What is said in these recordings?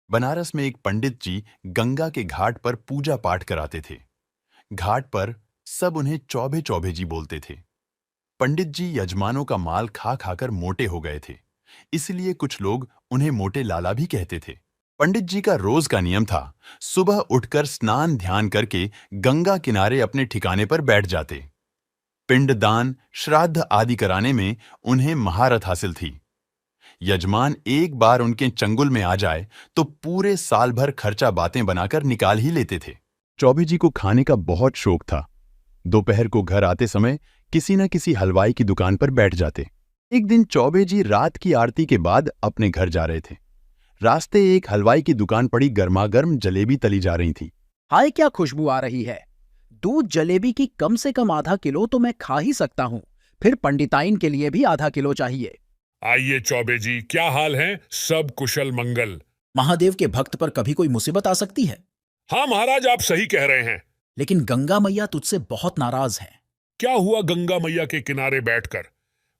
बनारस में एक पंडित जी गंगा के घाट पर पूजा पाठ कराते थे। घाट पर सब उन्हें चौबे चौबे जी बोलते थे। पंडित जी यजमानों का माल खा खाकर मोटे हो गए थे, इसलिए कुछ लोग उन्हें मोटे लाला भी कहते थे। पंडित जी का रोज का नियम था, सुबह उठकर स्नान ध्यान करके गंगा किनारे अपने ठिकाने पर बैठ जाते। पिंडदान, श्राद्ध आदि कराने में उन्हें महारत हासिल थी। यजमान एक बार उनके चंगुल में आ जाए तो पूरे साल भर खर्चा बातें बनाकर निकाल ही लेते थे। चौबे जी को खाने का बहुत शौक था। दोपहर को घर आते समय किसी न किसी हलवाई की दुकान पर बैठ जाते। एक दिन चौबे जी रात की आरती के बाद अपने घर जा रहे थे। रास्ते एक हलवाई की दुकान पड़ी गर्मागर्म जलेबी तली जा रही थी। हाय, क्या खुशबू आ रही है। दूध जलेबी की कम से कम आधा किलो तो मैं खा ही सकता हूँ। फिर पंडिताइन के लिए भी आधा किलो चाहिए। आइए चौबे जी, क्या हाल है? सब कुशल मंगल। महादेव के भक्त पर कभी कोई मुसीबत आ सकती है। हाँ महाराज, आप सही कह रहे हैं। लेकिन गंगा मैया तुझसे बहुत नाराज है। क्या हुआ गंगा मैया के किनारे बैठकर?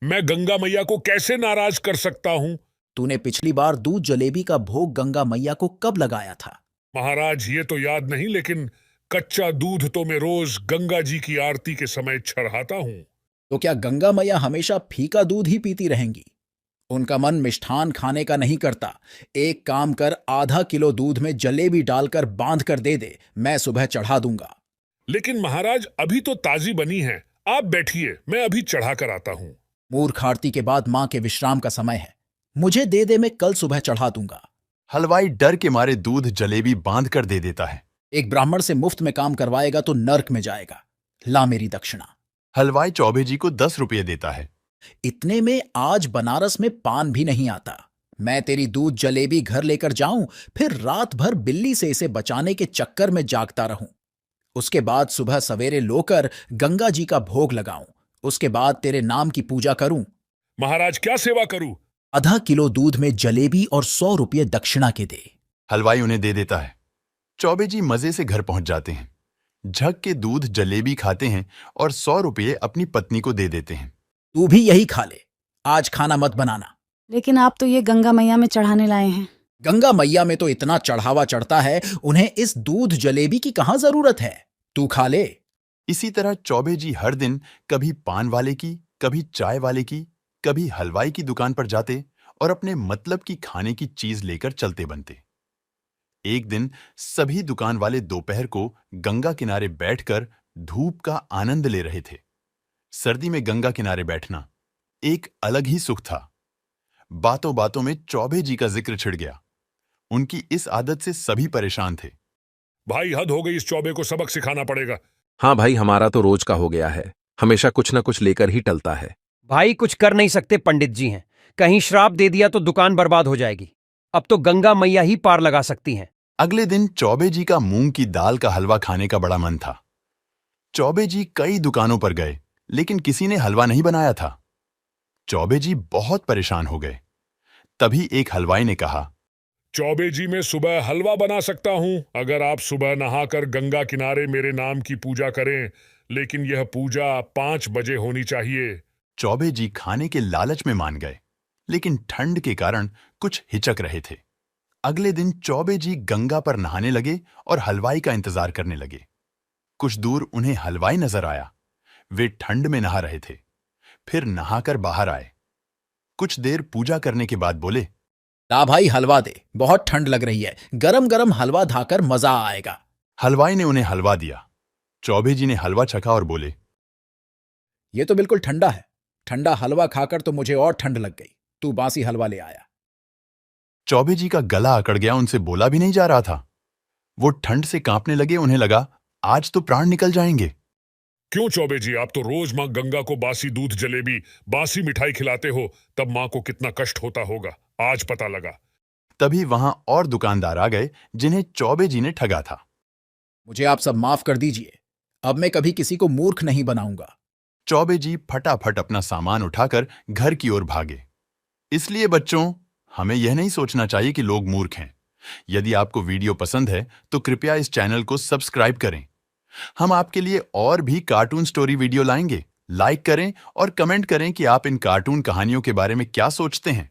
मैं गंगा मैया को कैसे नाराज कर सकता हूँ? तूने पिछली बार दूध जलेबी का भोग गंगा मैया को कब लगाया था? महाराज, ये तो याद नहीं, लेकिन कच्चा दूध तो मैं रोज गंगा जी की आरती के समय चढ़ाता हूँ। तो क्या गंगा मैया हमेशा फीका दूध ही पीती रहेंगी? उनका मन मिष्ठान खाने का नहीं करता। एक काम कर, आधा किलो दूध में जलेबी डालकर बांध कर दे दे, मैं सुबह चढ़ा दूंगा। लेकिन महाराज, अभी तो ताजी बनी है। आप बैठिए, मैं अभी चढ़ा कर आता हूँ। मूर्ख आरती के बाद मां के विश्राम का समय है। मुझे दे दे, मैं कल सुबह चढ़ा दूंगा। हलवाई डर के मारे दूध जलेबी बांध कर दे देता है। एक ब्राह्मण से मुफ्त में काम करवाएगा तो नर्क में जाएगा। ला मेरी दक्षिणा। हलवाई चौबे जी को 10 रुपये देता है। इतने में आज बनारस में पान भी नहीं आता। मैं तेरी दूध जलेबी घर लेकर जाऊं, फिर रात भर बिल्ली से इसे बचाने के चक्कर में जागता रहूं। उसके बाद सुबह सवेरे लोकर गंगा जी का भोग लगाऊं। उसके बाद तेरे नाम की पूजा करूं। महाराज, क्या सेवा करूं? आधा किलो दूध में जलेबी और 100 रुपये दक्षिणा के दे। हलवाई उन्हें दे देता है। चौबे जी मजे से घर पहुंच जाते हैं। झक के दूध जलेबी खाते हैं और 100 रुपये अपनी पत्नी को दे देते हैं। तू भी यही खा ले, आज खाना मत बनाना। लेकिन आप तो ये गंगा मैया में चढ़ाने लाए हैं। गंगा मैया में तो इतना चढ़ावा चढ़ता है, उन्हें इस दूध जलेबी की कहां जरूरत है। तू खा ले। इसी तरह चौबे जी हर दिन कभी पान वाले की, कभी चाय वाले की, कभी हलवाई की दुकान पर जाते और अपने मतलब की खाने की चीज लेकर चलते बनते। एक दिन सभी दुकान वाले दोपहर को गंगा किनारे बैठकर धूप का आनंद ले रहे थे। सर्दी में गंगा किनारे बैठना एक अलग ही सुख था। बातों बातों में चौबे जी का जिक्र छिड़ गया। उनकी इस आदत से सभी परेशान थे। भाई, हद हो गई, इस चौबे को सबक सिखाना पड़ेगा। हाँ भाई, हमारा तो रोज का हो गया है, हमेशा कुछ न कुछ लेकर ही टलता है। भाई कुछ कर नहीं सकते, पंडित जी हैं। कहीं श्राप दे दिया तो दुकान बर्बाद हो जाएगी। अब तो गंगा मैया ही पार लगा सकती हैं। अगले दिन चौबे जी का मूंग की दाल का हलवा खाने का बड़ा मन था। चौबे जी कई दुकानों पर गए, लेकिन किसी ने हलवा नहीं बनाया था। चौबे जी बहुत परेशान हो गए। तभी एक हलवाई ने कहा, चौबे जी, मैं सुबह हलवा बना सकता हूँ, अगर आप सुबह नहाकर गंगा किनारे मेरे नाम की पूजा करें। लेकिन यह पूजा 5 बजे होनी चाहिए। चौबे जी खाने के लालच में मान गए, लेकिन ठंड के कारण कुछ हिचक रहे थे। अगले दिन चौबे जी गंगा पर नहाने लगे और हलवाई का इंतजार करने लगे। कुछ दूर उन्हें हलवाई नजर आया। वे ठंड में नहा रहे थे। फिर नहाकर बाहर आए। कुछ देर पूजा करने के बाद बोले, ला भाई, हलवा दे, बहुत ठंड लग रही है। गरम गरम हलवा खाकर मजा आएगा। हलवाई ने उन्हें हलवा दिया। चौबे जी ने हलवा चखा और बोले, ये तो बिल्कुल ठंडा है। ठंडा हलवा खाकर तो मुझे और ठंड लग गई। तू बासी हलवा ले आया। चौबे जी का गला अकड़ गया, उनसे बोला भी नहीं जा रहा था। वो ठंड से कांपने लगे। उन्हें लगा आज तो प्राण निकल जाएंगे। क्यों चौबे जी, आप तो रोज माँ गंगा को बासी दूध जलेबी, बासी मिठाई खिलाते हो, तब माँ को कितना कष्ट होता होगा, आज पता लगा। तभी वहां और दुकानदार आ गए जिन्हें चौबे जी ने ठगा था। मुझे आप सब माफ कर दीजिए। अब मैं कभी किसी को मूर्ख नहीं बनाऊंगा। चौबे जी फटाफट अपना सामान उठाकर घर की ओर भागे। इसलिए बच्चों, हमें यह नहीं सोचना चाहिए कि लोग मूर्ख हैं। यदि आपको वीडियो पसंद है तो कृपया इस चैनल को सब्सक्राइब करें। हम आपके लिए और भी कार्टून स्टोरी वीडियो लाएंगे। लाइक करें और कमेंट करें कि आप इन कार्टून कहानियों के बारे में क्या सोचते हैं।